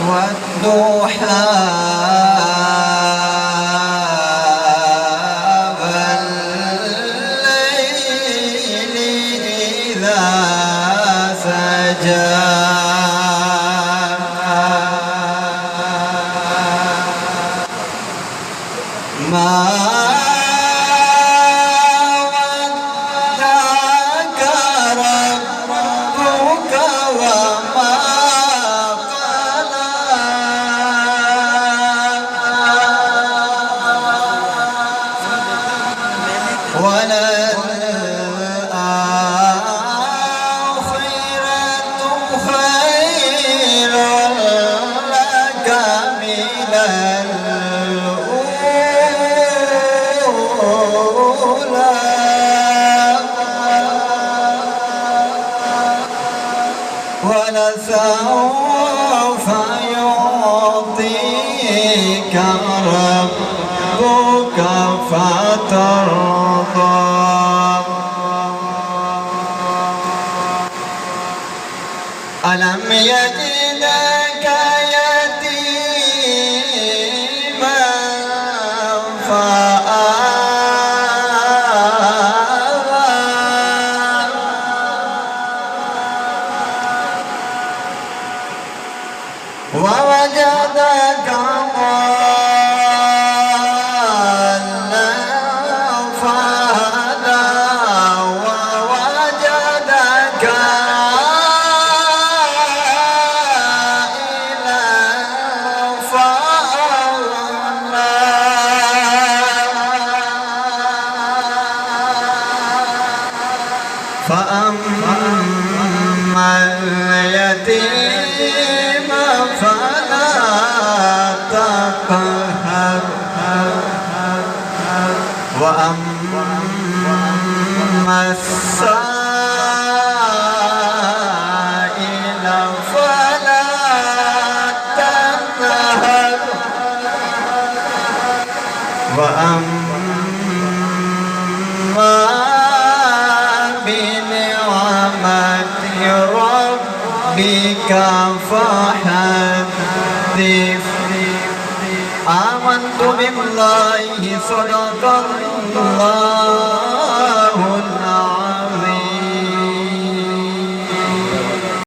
والضحى والليل إذا سجى ما ودعك ربك وما وللآخرة خير لك من الأولى ولسوف يعطيك ربك فترضى ألم يجدك يتيما فآوى ووجدك ضالا فهدى ووجدك فأما اليتيم فلا تقهر وأما السائل فلا تنهر وأما بنعمة ربك فحدث آمنت بالله صدق الله